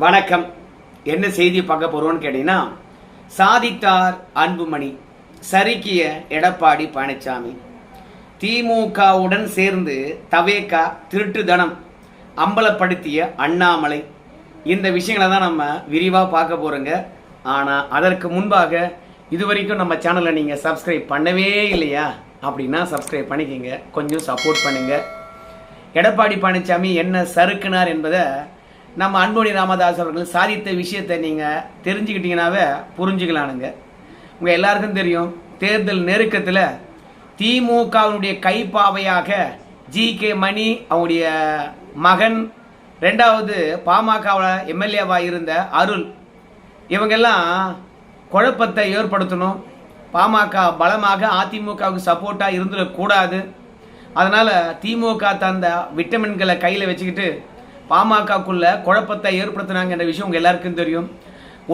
வணக்கம். என்ன செய்தி பார்க்க போறோம்னு கேட்டீங்கன்னா, சாதித்தார் அன்புமணி, சறுக்கிய எடப்பாடி பழனிசாமி, திமுகவுடன் சேர்ந்து தவேகா திருட்டுத்தனம் அம்பலப்படுத்திய அண்ணாமலை, இந்த விஷயங்களை தான் நம்ம விரிவாக பார்க்க போறோங்க. ஆனால் அதற்கு முன்பாக இதுவரைக்கும் நம்ம சேனலை நீங்கள் சப்ஸ்கிரைப் பண்ணவே இல்லையா அப்படின்னா சப்ஸ்கிரைப் பண்ணிக்கோங்க, கொஞ்சம் சப்போர்ட் பண்ணுங்க. எடப்பாடி பழனிசாமி என்ன சறுக்குனார் என்பதை நம்ம அன்புமணி ராமதாஸ் அவர்கள் சாதித்த விஷயத்தை நீங்கள் தெரிஞ்சுக்கிட்டீங்கன்னாவே புரிஞ்சுக்கலானுங்க. உங்கள் எல்லாருக்கும் தெரியும், தேர்தல் நெருக்கத்தில் திமுகவினுடைய கைப்பாவையாக ஜி.கே. மணி, அவங்களுடைய மகன், ரெண்டாவது பாமகவில் எம்எல்ஏவாக இருந்த அருள், இவங்கெல்லாம் குழப்பத்தை ஏற்படுத்தணும், பாமக பலமாக அதிமுகவுக்கு சப்போர்ட்டாக இருந்துடக்கூடாது, அதனால் திமுக தந்த விட்டமின்களை கையில் வச்சுக்கிட்டு பாமகக்குள்ள குழப்பத்தை ஏற்படுத்தினாங்க என்ற விஷயம் உங்கள் எல்லாருக்கும் தெரியும்.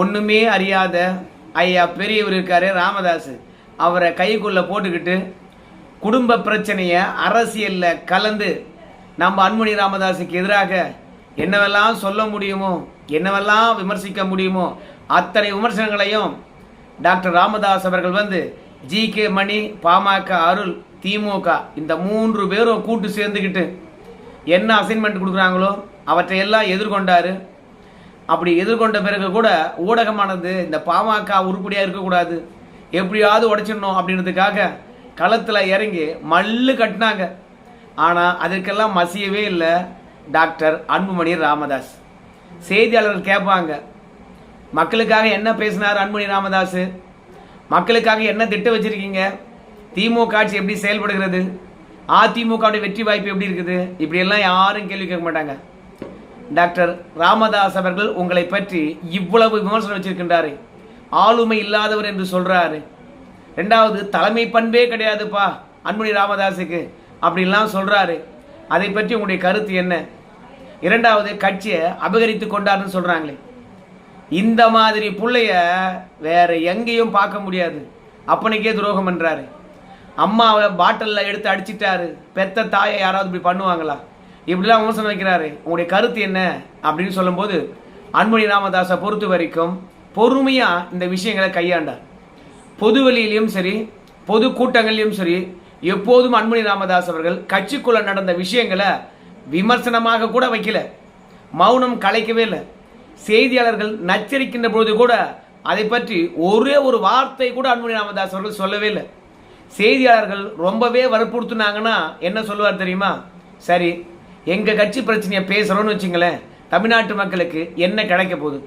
ஒன்றுமே அறியாத ஐயா பெரியவர் இருக்காரு ராமதாஸ், அவரை கைக்குள்ளே போட்டுக்கிட்டு குடும்ப பிரச்சனையை அரசியலில் கலந்து நம்ம அன்புமணி ராமதாஸுக்கு எதிராக என்னவெல்லாம் சொல்ல முடியுமோ, என்னவெல்லாம் விமர்சிக்க முடியுமோ அத்தனை விமர்சனங்களையும் டாக்டர் ராமதாஸ் அவர்கள் ஜி.கே. மணி, பாமக அருள், திமுக இந்த 3 பேரும் கூட்டு சேர்ந்துக்கிட்டு என்ன அசைன்மெண்ட் கொடுக்குறாங்களோ அவற்றையெல்லாம் எதிர்கொண்டார். அப்படி எதிர்கொண்ட பிறகு கூட ஊடகமானது இந்த பாமக உருப்படியாக இருக்கக்கூடாது, எப்படியாவது உடைச்சிடணும் அப்படின்றதுக்காக களத்தில் இறங்கி மல்லு கட்டினாங்க. ஆனால் அதற்கெல்லாம் மசியவே இல்லை டாக்டர் அன்புமணி ராமதாஸ். செய்தியாளர்கள் கேட்பாங்க, மக்களுக்காக என்ன பேசினார் அன்புமணி ராமதாஸ், மக்களுக்காக என்ன திட்டம் வச்சிருக்கீங்க, திமுக ஆட்சி எப்படி செயல்படுகிறது, அதிமுகவுடைய வெற்றி வாய்ப்பு எப்படி இருக்குது, இப்படியெல்லாம் யாரும் கேள்வி கேட்க மாட்டாங்க. டாக்டர் ராமதாஸ் அவர்கள் உங்களை பற்றி இவ்வளவு விமர்சனம் வச்சிருக்கின்றாரு, ஆளுமை இல்லாதவர் என்று சொல்றாரு, ரெண்டாவது தலைமை பண்பே கிடையாதுப்பா அன்புமணி ராமதாஸுக்கு அப்படின்லாம் சொல்றாரு, அதை பற்றி உங்களுடைய கருத்து என்ன, இரண்டாவது கட்சியை அபகரித்து கொண்டாருன்னு சொல்றாங்களே, இந்த மாதிரி பிள்ளைய வேற எங்கேயும் பார்க்க முடியாது, அப்பனுக்கே துரோகம் பண்றாரு, அம்மாவை பாட்டிலில் எடுத்து அடிச்சிட்டாரு, பெத்த தாயை யாராவது இப்படி பண்ணுவாங்களா, இப்படிலாம் விமர்சனம் வைக்கிறாரு, உங்களுடைய கருத்து என்ன அப்படின்னு சொல்லும்போது அன்புமணி ராமதாஸை பொறுத்த வரைக்கும் பொறுமையாக இந்த விஷயங்களை கையாண்டார். பொது வெளியிலையும் சரி, பொது கூட்டங்கள்லையும் சரி, எப்போதும் அன்புமணி ராமதாஸ் அவர்கள் கட்சிக்குள்ள நடந்த விஷயங்களை விமர்சனமாக கூட வைக்கல, மௌனம் கலைக்கவே இல்லை. செய்தியாளர்கள் நச்சரிக்கின்ற பொழுது கூட அதை பற்றி ஒரே ஒரு வார்த்தை கூட அன்புமணி ராமதாஸ் அவர்கள் சொல்லவே இல்லை. செய்தியாளர்கள் ரொம்பவே வற்புறுத்தினாங்கன்னா என்ன சொல்லுவார் தெரியுமா, சரி எங்கள் கட்சி பிரச்சனையை பேசுகிறோன்னு வச்சுங்களேன், தமிழ்நாட்டு மக்களுக்கு என்ன கிடைக்க போகுது,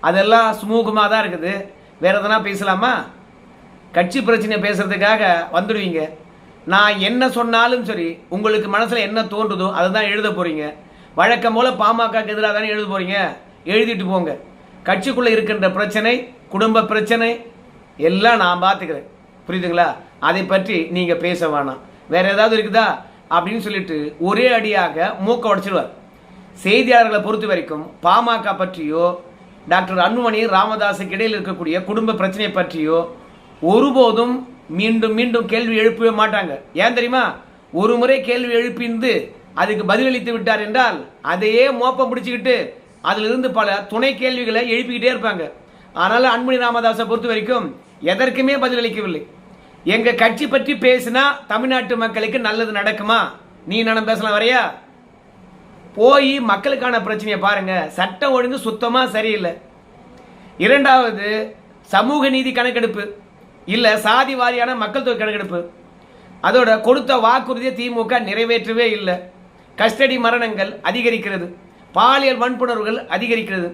அதெல்லாம் சுமூகமாக தான் இருக்குது, வேறு எதனா பேசலாமா, கட்சி பிரச்சனையை பேசுகிறதுக்காக வந்துடுவீங்க, நான் என்ன சொன்னாலும் சரி உங்களுக்கு மனசில் என்ன தோன்றுதோ அதை தான் எழுத போகிறீங்க, வழக்கம் போல் பாமகக்கு எதிராக தானே எழுத போகிறீங்க, எழுதிட்டு போங்க, கட்சிக்குள்ளே இருக்கின்ற பிரச்சனை, குடும்ப பிரச்சனை எல்லாம் நான் பார்த்துக்கிறேன், புரியுதுங்களா, அதை பற்றி நீங்கள் பேச வேணாம், வேற ஏதாவது இருக்குதா அப்படின்னு சொல்லிட்டு ஒரே அடியாக மூக்க உடைச்சிடுவார். செய்தியாளர்களை பொறுத்த வரைக்கும் பாமக பற்றியோ டாக்டர் அன்புமணி ராமதாஸுக்கு இடையில் இருக்கக்கூடிய குடும்ப பிரச்சனை பற்றியோ ஒருபோதும் மீண்டும் மீண்டும் கேள்வி எழுப்பவே மாட்டாங்க. ஏன் தெரியுமா, ஒரு முறை கேள்வி எழுப்பிந்து அதுக்கு பதிலளித்து விட்டார் என்றால் அதையே மோப்பம் பிடிச்சிக்கிட்டு அதிலிருந்து பல துணை கேள்விகளை எழுப்பிக்கிட்டே இருப்பாங்க. அதனால அன்புமணி ராமதாஸை பொறுத்த வரைக்கும் எதற்குமே பதிலளிக்கவில்லை. எங்க கட்சி பற்றி பேசினா தமிழ்நாட்டு மக்களுக்கு நல்லது நடக்குமா, நீ நானும் பேசலாம் வரையா, போய் மக்களுக்கான பிரச்சனையை பாருங்க, சட்டம் ஒழுங்கு சுத்தமா சரியில்லை, இரண்டாவது சமூக நீதி கணக்கெடுப்பு இல்ல சாதி வாரியான மக்கள் தொகை கணக்கெடுப்பு, அதோட கொடுத்த வாக்குறுதியை திமுக நிறைவேற்றவே இல்லை, கஸ்டடி மரணங்கள் அதிகரிக்கிறது, பாலியல் வன்புணர்வுகள் அதிகரிக்கிறது,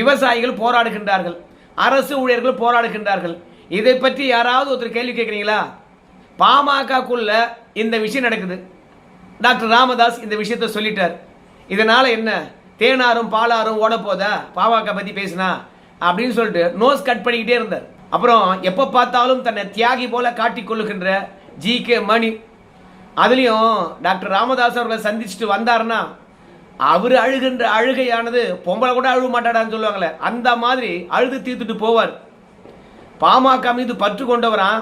விவசாயிகள் போராடுகின்றார்கள், அரசு ஊழியர்கள் போராடுகின்றார்கள், இதை பற்றி யாராவது ஒருத்தர் கேள்வி கேட்குறீங்களா, பாமகக்குள்ள இந்த விஷயம் நடக்குது, டாக்டர் ராமதாஸ் இந்த விஷயத்த சொல்லிட்டார், இதனால என்ன தேனாரும் பாலாரும் ஓட போதா பாமக பற்றி பேசினா அப்படின்னு சொல்லிட்டு நோஸ் கட் பண்ணிக்கிட்டே இருந்தார். அப்புறம் எப்போ பார்த்தாலும் தன்னை தியாகி போல காட்டிக்கொள்ளுகின்ற ஜி.கே. மணி, அதுலேயும் டாக்டர் ராமதாஸ் அவர்களை சந்திச்சுட்டு வந்தாருன்னா அவர் அழுகின்ற அழுகையானது பொம்பளை கூட அழுக மாட்டாடான்னு சொல்லுவாங்களே அந்த மாதிரி அழுது தீர்த்துட்டு போவார். பாமக மீது பற்று கொண்டவராம்,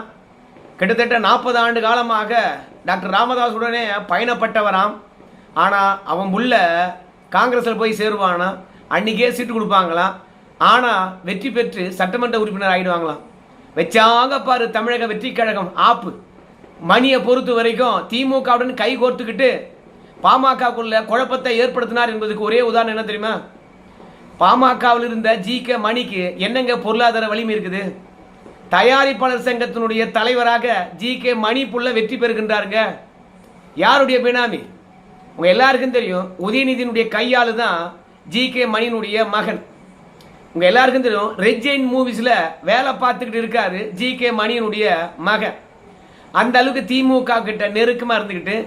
கிட்டத்தட்ட 40 ஆண்டு காலமாக டாக்டர் ராமதாஸ் உடனே பயணப்பட்டவராம். ஆனால் அவன் உள்ள காங்கிரஸில் போய் சேருவானா, அன்றைக்கே சீட்டு கொடுப்பாங்களாம். ஆனால் வெற்றி பெற்று சட்டமன்ற உறுப்பினர் ஆகிடுவாங்களாம். வச்சாங்க பாரு தமிழக வெற்றி கழகம் ஆப்பு. மணியை பொறுத்த வரைக்கும் திமுகவுடன் கை கோர்த்துக்கிட்டு பாமகக்குள்ள குழப்பத்தை ஏற்படுத்தினார் என்பதுக்கு ஒரே உதாரணம் என்ன தெரியுமா? பாமகவில் இருந்த ஜி.கே. மணிக்கு என்னங்க பொருளாதார வலிமை இருக்குது? தயாரிப்பாளர் சங்கத்தினுடைய தலைவராக ஜி.கே. மணி புள்ள வெற்றி பெறுகின்றாருங்க. யாருடைய பினாமி? உங்க எல்லாருக்கும் தெரியும், உதயநிதியினுடைய கையாளு தான் ஜி.கே. மணியினுடைய மகன். உங்க எல்லாருக்கும் தெரியும், ரெஜ்ஜைன் மூவிஸ்ல வேலை பார்த்துக்கிட்டு இருக்காரு ஜி.கே. மணியினுடைய மகன். அந்த அளவுக்கு திமுக கிட்ட நெருக்கமா இருந்துக்கிட்டு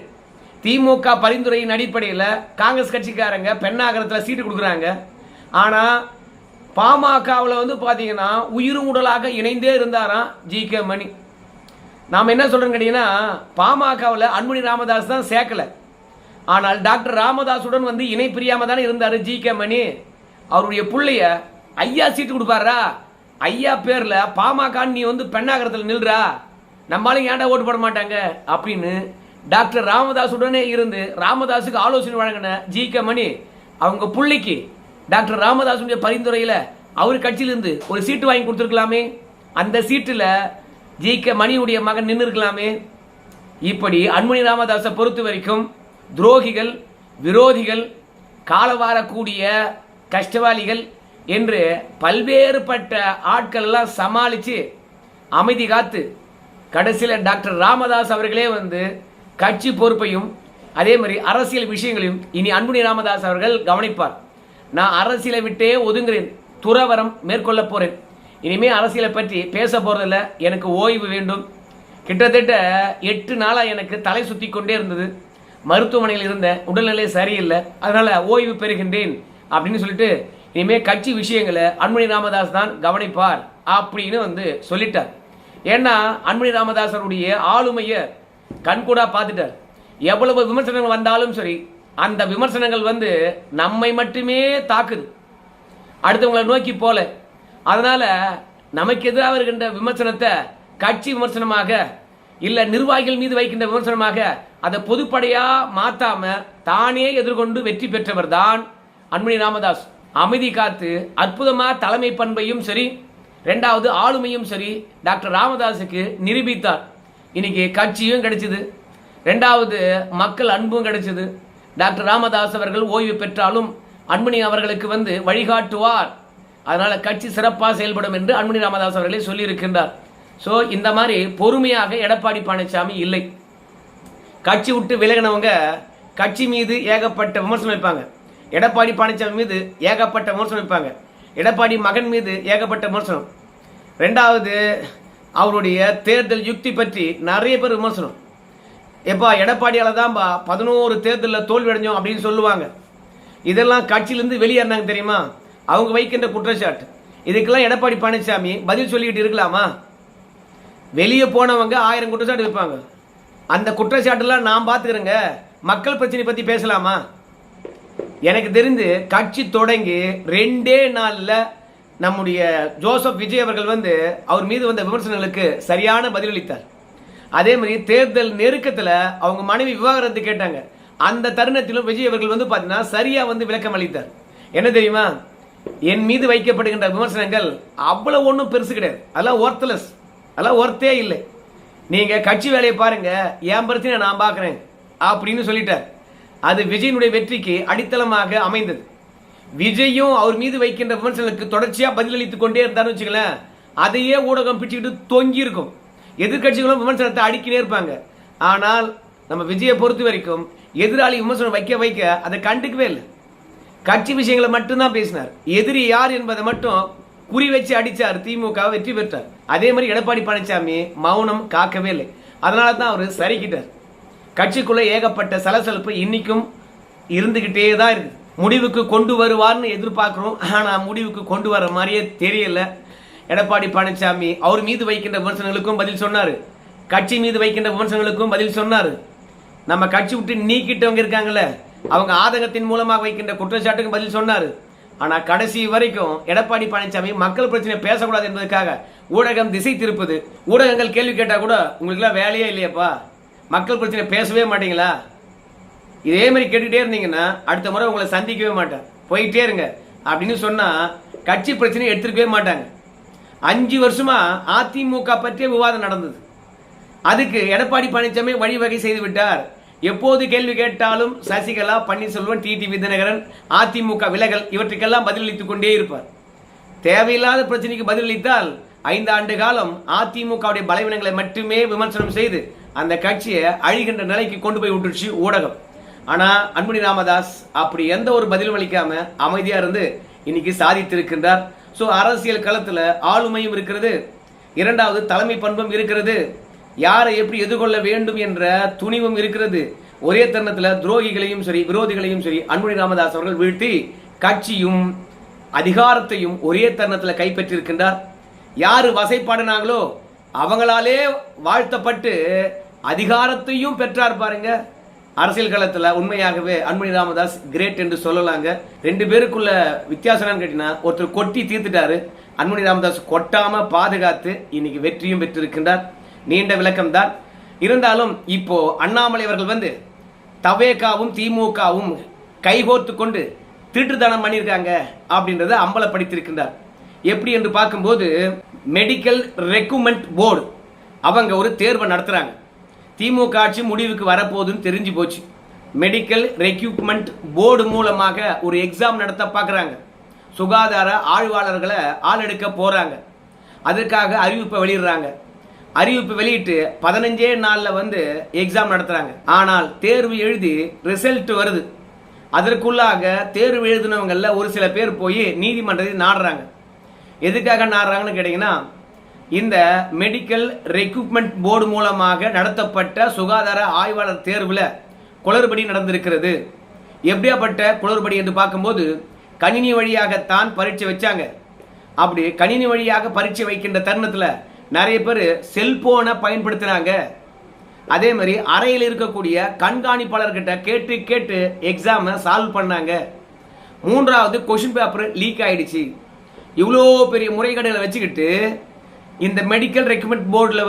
திமுக பரிந்துரையின் அடிப்படையில் காங்கிரஸ் கட்சிக்காரங்க பெண்ணாகரத்தில் சீட்டு கொடுக்குறாங்க. ஆனால் பாமகவில் வந்து பார்த்தீங்கன்னா உயிரும் உடலாக இணைந்தே இருந்தாராம் ஜி.கே. மணி. நாம் என்ன சொல்கிறோன்னு கேட்டிங்கன்னா, பாமகவில் அன்புமணி ராமதாஸ் தான் சேர்க்கலை. ஆனால் டாக்டர் ராமதாஸுடன் வந்து இணை பிரியாமல் தானே இருந்தார் ஜி.கே. மணி. அவருடைய பிள்ளைய ஐயா சீட்டு கொடுப்பாரா? ஐயா பேரில் பாமக நீ வந்து பெண்ணாகரத்தில் நில்றா, நம்மளாலும் ஏன்டா ஓட்டு போட மாட்டாங்க அப்படின்னு டாக்டர் ராமதாஸுடனே இருந்து ராமதாஸுக்கு ஆலோசனை வழங்கின ஜி.கே. மணி அவங்க பிள்ளைக்கு டாக்டர் ராமதாஸுடைய பரிந்துரையில் அவர் கட்சியிலிருந்து ஒரு சீட்டு வாங்கி கொடுத்துருக்கலாமே. அந்த சீட்டில் ஜி.கே. மணியுடைய மகன் நின்று இருக்கலாமே. இப்படி அன்புமணி ராமதாஸை பொறுத்த வரைக்கும் துரோகிகள், விரோதிகள், காலவாரக்கூடிய கஷ்டவாளிகள் என்று பல்வேறுபட்ட ஆட்கள் எல்லாம் சமாளித்து அமைதி காத்து கடைசியில் டாக்டர் ராமதாஸ் அவர்களே வந்து கட்சி பொறுப்பையும் அதே மாதிரி அரசியல் விஷயங்களையும் இனி அன்புமணி ராமதாஸ் அவர்கள் கவனிப்பார். நான் அரசியலை விட்டே ஒதுங்குறேன், துறவரம் மேற்கொள்ள போறேன், இனிமே அரசியலை பற்றி பேச போறதில்ல, எனக்கு ஓய்வு வேண்டும். கிட்டத்தட்ட 8 நாளாக எனக்கு தலை சுற்றி கொண்டே இருந்தது, மருத்துவமனையில் இருந்த உடல்நிலை சரியில்லை, அதனால ஓய்வு பெறுகின்றேன் அப்படின்னு சொல்லிட்டு இனிமே கட்சி விஷயங்களை அன்புமணி ராமதாஸ் தான் கவனிப்பார் அப்படின்னு வந்து சொல்லிட்டார். ஏன்னா அன்புமணி ராமதாசருடைய ஆளுமையை கண்கூடா பார்த்துட்டார். எவ்வளவு விமர்சனங்கள் வந்தாலும் சரி, அந்த விமர்சனங்கள் வந்து நம்மை மட்டுமே தாக்குது, அடுத்தவங்களை நோக்கி போல. அதனால நமக்கு எதிராக இருக்கின்ற விமர்சனத்தை கட்சி விமர்சனமாக இல்ல நிர்வாகிகள் மீது வைக்கின்ற விமர்சனமாக அதை பொதுப்படையா மாத்தாம தானே எதிர்கொண்டு வெற்றி பெற்றவர் தான் அன்புமணி ராமதாஸ். அமைதி காத்து அற்புதமா தலைமை பண்பையும் சரி, ரெண்டாவது ஆளுமையும் சரி டாக்டர் ராமதாஸுக்கு நிரூபித்தார். இன்னைக்கு கட்சியும் கிடைச்சது, ரெண்டாவது மக்கள் அன்பும் கிடைச்சது. டாக்டர் ராமதாஸ் அவர்கள் ஓய்வு பெற்றாலும் அன்புமணி அவர்களுக்கு வந்து வழிகாட்டுவார், அதனால கட்சி சிறப்பாக செயல்படும் என்று அன்புமணி ராமதாஸ் அவர்களே சொல்லியிருக்கின்றார். ஸோ இந்த மாதிரி பொறுமையாக எடப்பாடி பழனிசாமி இல்லை. கட்சி விட்டு விலகினவங்க கட்சி மீது ஏகப்பட்ட விமர்சனம் வைப்பாங்க, எடப்பாடி பழனிசாமி மீது ஏகப்பட்ட விமர்சனம் வைப்பாங்க, எடப்பாடி மகன் மீது ஏகப்பட்ட விமர்சனம். ரெண்டாவது அவருடைய தேர்தல் யுக்தி பற்றி நிறைய பேர் விமர்சனம். எப்பா எடப்பாடியால் தான்ப்பா 11 தேர்தலில் தோல்வி அடைஞ்சோம் அப்படின்னு சொல்லுவாங்க. இதெல்லாம் கட்சியிலேருந்து வெளியேறினாங்க தெரியுமா, அவங்க வைக்கின்ற குற்றச்சாட்டு. இதுக்கெல்லாம் எடப்பாடி பழனிசாமி பதில் சொல்லிக்கிட்டு இருக்கலாமா? வெளியே போனவங்க 1000 குற்றச்சாட்டு வைப்பாங்க. அந்த குற்றச்சாட்டுலாம் நான் பார்த்துக்கிறேங்க, மக்கள் பிரச்சனை பற்றி பேசலாமா? எனக்கு தெரிந்து கட்சி தொடங்கி 2 நாளில் நம்முடைய ஜோசப் விஜய் அவர்கள் வந்து அவர் மீது வந்த விமர்சனங்களுக்கு சரியான பதிலளித்தார். அதே மாதிரி தேர்தல் நெருக்கத்தில் அவங்க மனைவி விவாகரத்து கேட்டாங்க, அந்த தருணத்திலும் விஜய் அவர்கள் வந்து பார்த்தீங்கன்னா சரியா வந்து விளக்கம் அளித்தார். என்ன தெரியுமா, என் மீது வைக்கப்படுகின்ற விமர்சனங்கள் அவ்வளவு ஒன்றும் பெருசு கிடையாது, அதெல்லாம் ஒர்த்லெஸ், அதெல்லாம் ஒர்த்தே இல்லை, நீங்க கட்சி வேலையை பாருங்க, என் பிரச்சனை நான் பார்க்குறேன் அப்படின்னு சொல்லிட்டார். அது விஜயனுடைய வெற்றிக்கு அடித்தளமாக அமைந்தது. விஜயும் அவர் மீது வைக்கின்ற விமர்சனங்களுக்கு தொடர்ச்சியா பதிலளித்துக் கொண்டே இருந்தார்னு வச்சுங்களேன், அதையே ஊடகம் பிடிச்சிக்கிட்டு தொங்கி இருக்கும். எதிர்கட்சிகளும் விமர்சனத்தை அடிக்கினே இருப்பாங்க. ஆனால் நம்ம விஜயை பொறுத்த வரைக்கும் எதிராளி விமர்சனம் வைக்க வைக்க அதை கண்டுக்கவே இல்லை, கட்சி விஷயங்களை மட்டும்தான் பேசினார். எதிரி யார் என்பதை மட்டும் குறி வச்சு அடிச்சார், திமுக வெற்றி பெற்றார். அதே மாதிரி எடப்பாடி பழனிசாமி மௌனம் காக்கவே இல்லை, அதனால தான் அவர் சரிக்கிட்டார். கட்சிக்குள்ள ஏகப்பட்ட சலசலப்பு இன்னைக்கும் இருந்துகிட்டே தான் இருக்கு. முடிவுக்கு கொண்டு வருவார்னு எதிர்பார்க்கிறோம், ஆனா முடிவுக்கு கொண்டு வர மாதிரியே தெரியல. எடப்பாடி பழனிசாமி அவர் மீது வைக்கின்ற விமர்சனங்களுக்கும் பதில் சொன்னாரு, கட்சி மீது வைக்கின்ற விமர்சனங்களுக்கும் பதில் சொன்னாரு. நம்ம கட்சி விட்டு நீக்கிட்டவங்க இருக்காங்கல்ல, அவங்க ஆதங்கத்தின் மூலமாக வைக்கின்ற குற்றச்சாட்டுக்கு பதில் சொன்னாரு. ஆனா கடைசி வரைக்கும் எடப்பாடி பழனிசாமி மக்கள் பிரச்சனை பேசக்கூடாது என்பதற்காக ஊடகம் திசை திருப்புது. ஊடகங்கள் கேள்வி கேட்டா கூட உங்களுக்கு எல்லாம் வேலையே இல்லையாப்பா, மக்கள் பிரச்சனை பேசவே மாட்டீங்களா, இதே மாதிரி கேட்டுக்கிட்டே இருந்தீங்கன்னா அடுத்த முறை உங்களை சந்திக்கவே மாட்டேன், போயிட்டே இருங்க. அப்படின்னு சொன்னா கட்சி பிரச்சனையை எடுத்துருக்கவே மாட்டாங்க. 5 வருஷமா அதிமுக பற்றிய விவாதம் நடந்தது. அதுக்கு எடப்பாடி பழனிசாமி வழிவகை செய்து விட்டார். எப்போது கேள்வி கேட்டாலும் சசிகலா, பன்னீர்செல்வம், டிடிவி தினகரன், அதிமுக விலகல் இவற்றுக்கெல்லாம் பதிலளித்துக் கொண்டே இருப்பார். தேவையில்லாத பிரச்சனைக்கு பதிலளித்தால் 5 ஆண்டு காலம் அதிமுகவுடைய பலவீனங்களை மட்டுமே விமர்சனம் செய்து அந்த கட்சியை அழிகின்ற நிலைக்கு கொண்டு போய் விட்டுருச்சு ஊடகம். ஆனா அன்புமணி ராமதாஸ் அப்படி எந்த ஒரு பதிலும் அளிக்காம அமைதியா இருந்து இன்னைக்கு சாதித்திருக்கின்றார். ஸோ அரசியல் களத்துல ஆளுமையும் இருக்கிறது, இரண்டாவது தலைமை பண்பும் இருக்கிறது, யாரை எப்படி எதிர்கொள்ள வேண்டும் என்ற துணிவும் இருக்கிறது. ஒரே தருணத்துல துரோகிகளையும் சரி விரோதிகளையும் சரி அன்புமணி ராமதாஸ் அவர்கள் வீழ்த்தி கட்சியும் அதிகாரத்தையும் ஒரே தருணத்துல கைப்பற்றியிருக்கின்றார். யாரு வசைப்பாடினாங்களோ அவங்களாலே வாழ்த்தப்பட்டு அதிகாரத்தையும் பெற்றார் பாருங்க. அரசியல் களத்துல உண்மையாகவே அன்புமணி ராமதாஸ் கிரேட் என்று சொல்லலாங்க. 2 பேருக்குள்ள வித்தியாசம் கேட்டீங்கன்னா, ஒருத்தர் கொட்டி தீர்த்துட்டாரு, அன்புமணி ராமதாஸ் கொட்டாம பாதுகாத்து இன்னைக்கு வெற்றியும் பெற்றிருக்கின்றார். நீண்ட விளக்கம் தான். இருந்தாலும் இப்போ அண்ணாமலை அவர்கள் தவேகாவும் திமுகவும் கைகோர்த்து கொண்டு திருட்டுத்தனம் பண்ணியிருக்காங்க அப்படின்றத அம்பலப்படுத்தியிருக்கின்றார். எப்படி என்று பார்க்கும்போது மெடிக்கல் ரெக்குமெண்ட் போர்டு அவங்க ஒரு தேர்வை நடத்துறாங்க. திமுக ஆட்சி முடிவுக்கு வரப்போகுதுன்னு தெரிஞ்சு போச்சு. மெடிக்கல் ரெக்யூப்மெண்ட் போர்டு மூலமாக ஒரு எக்ஸாம் நடத்த பார்க்குறாங்க. சுகாதார ஆய்வாளர்களை ஆள் எடுக்க போறாங்க. அதற்காக அறிவிப்பை வெளியிடுறாங்க. அறிவிப்பு வெளியிட்டு 15 நாள்ல எக்ஸாம் நடத்துறாங்க. ஆனால் தேர்வு எழுதி ரிசல்ட் வருது. அதற்குள்ளாக தேர்வு எழுதினவங்கல்ல ஒரு சில பேர் போய் நீதிமன்றத்தை நாடுறாங்க. எதுக்காக நாடுறாங்கன்னு கேட்டீங்கன்னா, இந்த மெடிக்கல் ரெக்ரூட்மெண்ட் போர்டு மூலமாக நடத்தப்பட்ட சுகாதார ஆய்வாளர் தேர்வுல குளறுபடி நடந்திருக்கிறது. எப்படியாப்பட்ட குளறுபடி என்று பார்க்கும்போது, கணினி வழியாகத்தான் பரீட்சை வச்சாங்க. அப்படி கணினி வழியாக பரீட்சை வைக்கின்ற தருணத்துல நிறைய பேர் செல்போனை பயன்படுத்தினாங்க. அதே மாதிரி அறையில் இருக்கக்கூடிய கண்காணிப்பாளர்கிட்ட கேட்டு கேட்டு எக்ஸாமை சால்வ் பண்ணாங்க. 3வது கொஸ்டின் பேப்பர் லீக் ஆயிடுச்சு. இவ்வளோ பெரிய முறைகேடுகளை வச்சுக்கிட்டு இந்த மெடிக்கல் ரெக்கமெண்ட் போர்டில்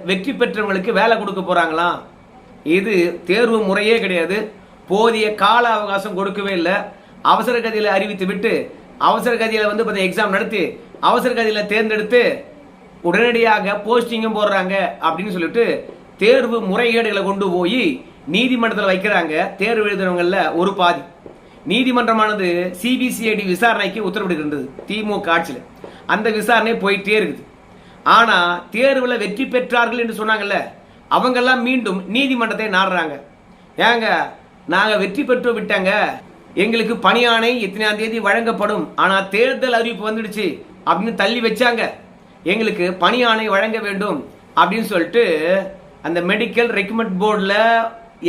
வெற்றி பெற்றவங்களுக்கு வேலை கொடுக்க போறாங்களாம். இது தேர்வு முறையே கிடையாது. போதிய கால அவகாசம் கொடுக்கவே இல்லை. அவசர கதியில் அறிவித்து விட்டு அவசர கதியில் எக்ஸாம் நடத்தி அவசர கதியில் தேர்ந்தெடுத்து உடனடியாக போஸ்டிங்கும் போடுறாங்க அப்படின்னு சொல்லிட்டு தேர்வு முறைகேடுகளை கொண்டு போய் நீதிமன்றத்தில் வைக்கிறாங்க. தேர்வு எழுதுறவங்கள ஒரு பாதி. நீதிமன்றமானது சிபிசிஐடி விசாரணைக்கு உத்தரவிடுகின்றது திமுக ஆட்சியில். அந்த விசாரணை போயிட்டே இருக்குது. ஆனா தேர்வுல வெற்றி பெற்றார்கள் என்று சொன்னாங்கல்ல, அவங்கெல்லாம் மீண்டும் நீதிமன்றத்தை நாடுறாங்க. ஏங்க, நாங்க வெற்றி பெற்று விட்டாங்க, எங்களுக்கு பணியாணை எத்தனாம் தேதி வழங்கப்படும், ஆனா தேர்தல் அறிவிப்பு வந்துடுச்சு அப்படின்னு தள்ளி வச்சாங்க. எங்களுக்கு பணியாணை வழங்க வேண்டும் அப்படின்னு சொல்லிட்டு அந்த மெடிக்கல் ரெக்கமெண்ட் போர்டில்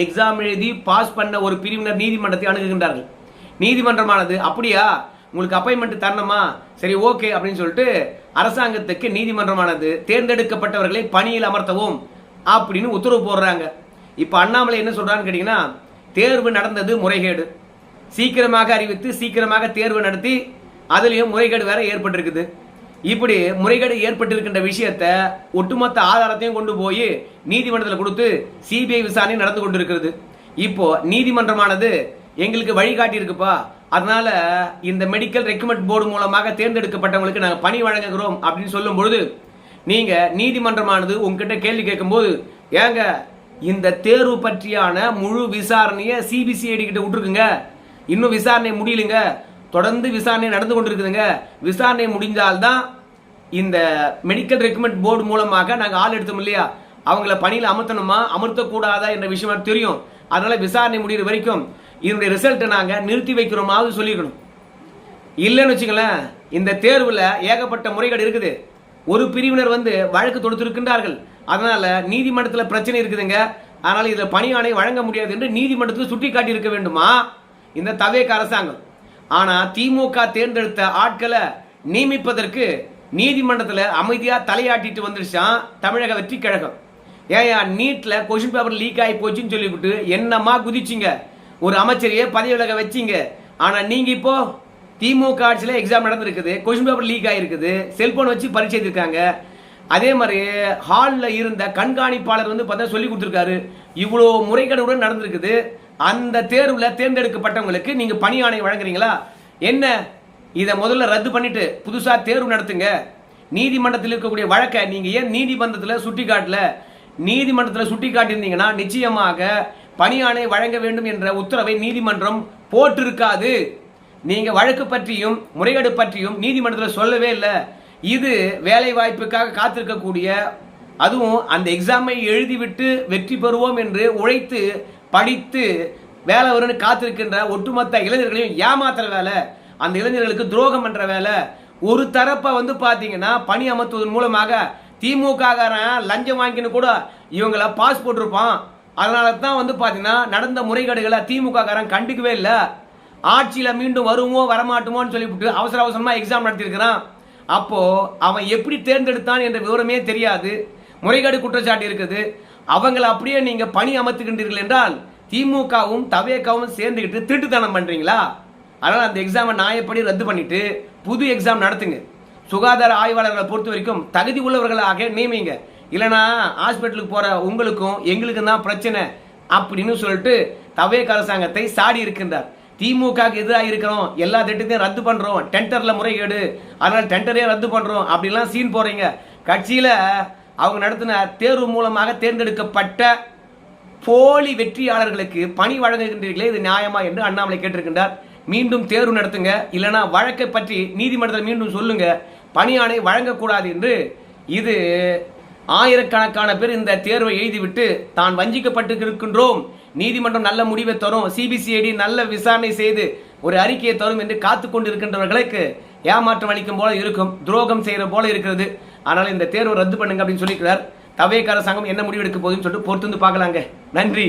எக்ஸாம் எழுதி பாஸ் பண்ண ஒரு பிரிவினர் நீதிமன்றத்தை அணுகுகின்றார்கள். நீதிமன்றமானது அப்படியா, உங்களுக்கு அப்பாயின்மெண்ட் தரணுமா, சரி ஓகே அப்படின்னு சொல்லிட்டு அரசாங்கத்துக்கு நீதிமன்றமானது தேர்ந்தெடுக்கப்பட்டவர்களை பணியில் அமர்த்தவும் அப்படின்னு உத்தரவு போடுறாங்க. இப்ப அண்ணாமலை என்ன சொல்றான்னு கேட்டீங்கன்னா, தேர்வு நடந்தது முறைகேடு, சீக்கிரமாக அறிவித்து சீக்கிரமாக தேர்வு நடத்தி அதுலயும் முறைகேடு வேற ஏற்பட்டிருக்குது. இப்படி முறைகேடு ஏற்பட்டிருக்கின்ற விஷயத்தை ஒட்டுமொத்த ஆதாரத்தையும் கொண்டு போய் நீதிமன்றத்தில் கொடுத்து சிபிஐ விசாரணை நடந்து கொண்டிருக்கிறது. இப்போ நீதிமன்றமானது எங்களுக்கு வழிகாட்டி இருக்குப்பா, அதனால இந்த மெடிக்கல் ரெக்கமெண்ட் போர்டு மூலமாக தேர்ந்தெடுக்கப்பட்டவங்களுக்கு நாங்கள் பணி வழங்குகிறோம் அப்படின்னு சொல்லும் பொழுது, நீங்க நீதிமன்றமானது உங்ககிட்ட கேள்வி கேட்கும் போது, ஏங்க இந்த தேர்வு பற்றியான முழு விசாரணையை சிபிசிஐடி கிட்ட விட்டுருக்குங்க, இன்னும் விசாரணை முடியலுங்க, தொடர்ந்து விசாரணை நடந்து கொண்டிருக்குதுங்க, விசாரணை முடிஞ்சால்தான் இந்த மெடிக்கல் ரெக்கமெண்ட் போர்டு மூலமாக நாங்கள் ஆள் எடுத்தோம் இல்லையா, அவங்கள பணியில் அமர்த்தணுமா அமர்த்தக்கூடாதா என்ற விஷயம் தெரியும். அதனால விசாரணை முடிகிற வரைக்கும் இதனுடைய ரிசல்ட்டை நாங்கள் நிறுத்தி வைக்கிறோமாவது சொல்லிக்கணும். இல்லைன்னு வச்சுங்களேன், இந்த தேர்வில் ஏகப்பட்ட முறைகேடு இருக்குது. ஒரு பிரிவினர் வழக்கு தொடுத்திருக்கின்றார்கள். அதனால நீதிமன்றத்தில் பிரச்சனை இருக்குதுங்க, அதனால இதில் பணியாணை வழங்க முடியாது என்று நீதிமன்றத்துக்கு சுட்டி காட்டி இருக்க வேண்டுமா இந்த தவேக அரசாங்கம். ஆனா திமுக தேர்ந்தெடுத்த ஆட்களை நியமிப்பதற்கு நீதிமன்றத்தில் அமைதியா தலையாட்டிட்டு வந்துருச்சான் தமிழக வெற்றி கழகம். ஏன் நீட்ல கொஸ்டின் பேப்பர் லீக் ஆகி போச்சுன்னு சொல்லிவிட்டு என்னமா குதிச்சிங்க, ஒரு அமைச்சரையே பதவி விலக வச்சிங்க. ஆனா நீங்க இப்போ திமுக ஆட்சியில் எக்ஸாம் நடந்திருக்குது, கொஸ்டின் பேப்பர் லீக் ஆகிருக்குது, செல்போன் வச்சு பரீட்சை எழுதிருக்காங்க. அதே மாதிரி ஹாலில் இருந்த கண்காணிப்பாளர் பார்த்தா சொல்லி கொடுத்துருக்காரு. இவ்வளோ முறைகேடுடன் நடந்திருக்குது. அந்த தேர்வில் தேர்ந்தெடுக்கப்பட்டவங்களுக்கு நீங்க பணியாணை வழங்குறீங்களா? என்ன இதை முதல்ல ரத்து பண்ணிட்டு புதுசா தேர்வு நடத்துங்க. நீதிமன்றத்தில் இருக்கக்கூடிய வழக்கை நீங்க ஏன் நீதிமன்றத்தில் சுட்டி காட்டல? நீதிமன்றத்தில் சுட்டி காட்டியிருந்தீங்கன்னா நிச்சயமாக பணி ஆணை வழங்க வேண்டும் என்ற உத்தரவை நீதிமன்றம் போட்டிருக்காது. நீங்க வழக்கு பற்றியும் முறைகேடு பற்றியும் நீதிமன்றத்தில் சொல்லவே இல்லை. இது வேலை வாய்ப்புக்காக காத்திருக்கக்கூடிய, அதுவும் அந்த எக்ஸாமை எழுதிவிட்டு வெற்றி பெறுவோம் என்று உழைத்து படித்து வேலை வரும்னு காத்திருக்கின்ற ஒட்டுமொத்த இளைஞர்களையும் ஏமாத்துற வேலை, அந்த இளைஞர்களுக்கு துரோகம் என்ற வேலை. ஒரு தரப்பை பாத்தீங்கன்னா பணி அமர்த்துவதன் மூலமாக திமுக லஞ்சம் வாங்கின்னு கூட இவங்களை பாஸ் போட்டிருப்பான். அதனால தான் பாத்தீங்கன்னா நடந்த முறைகேடுகளை திமுக கண்டுக்கவே இல்லை. ஆட்சியில மீண்டும் வருமோ வரமாட்டோமோன்னு சொல்லிவிட்டு அவசர அவசரமா எக்ஸாம் நடத்திருக்கிறான். அப்போ அவன் எப்படி தேர்ந்தெடுத்தான் என்ற விவரமே தெரியாது. முறைகேடு குற்றச்சாட்டு இருக்குது. அவங்களை அப்படியே நீங்க பணி அமர்த்துகின்றீர்கள் என்றால் திமுகவும் தவேகவும் சேர்ந்துக்கிட்டு திருட்டுத்தனம் பண்றீங்களா? அதனால அந்த எக்ஸாமை நியாயப்படி ரத்து பண்ணிட்டு புது எக்ஸாம் நடத்துங்க. சுகாதார ஆய்வாளர்களை பொறுத்த வரைக்கும் தகுதி உள்ளவர்களாக நியமிங்க. இல்லைனா ஹாஸ்பிட்டலுக்கு போற உங்களுக்கும் எங்களுக்கும் தான் பிரச்சனை அப்படின்னு சொல்லிட்டு தவேக அரசாங்கத்தை சாடி இருக்கின்றார். திமுக எதிராக இருக்கிறோம், எல்லா திட்டத்தையும் ரத்து பண்றோம், டெண்டர்ல முறைகேடு, அதனால டெண்டரே ரத்து பண்றோம் அப்படிலாம் சீன் போறீங்க. கட்சியில அவங்க நடத்தின தேர்வு மூலமாக தேர்ந்தெடுக்கப்பட்ட போலி வெற்றியாளர்களுக்கு பணி வழங்குகின்றீர்களே, இது நியாயமா என்று அண்ணாமலை கேட்டிருக்கின்றார். மீண்டும் தேர்வு நடத்துங்க, இல்லைனா வழக்கை பற்றி நீதிமன்றத்தில் மீண்டும் சொல்லுங்க, பணி ஆணை வழங்கக்கூடாது என்று. இது ஆயிரக்கணக்கான பேர் இந்த தேர்வை எழுதிவிட்டு தான் வஞ்சிக்கப்பட்டு இருக்கின்றோம், நீதிமன்றம் நல்ல முடிவை தரும், சிபிசிஐடி நல்ல விசாரணை செய்து ஒரு அறிக்கையை தரும் என்று காத்து கொண்டிருக்கின்றவர்களுக்கு ஏமாற்றம் அளிக்கும் போல இருக்கும், துரோகம் செய்யற போல இருக்கிறது. ஆனால் இந்த தேர்வை ரத்து பண்ணுங்க அப்படின்னு சொல்லிக்கிறார். தவேக அரசாங்கம் என்ன முடிவெடுக்க போகுதுன்னு சொல்லிட்டு பொறுத்து பார்க்கலாங்க. நன்றி.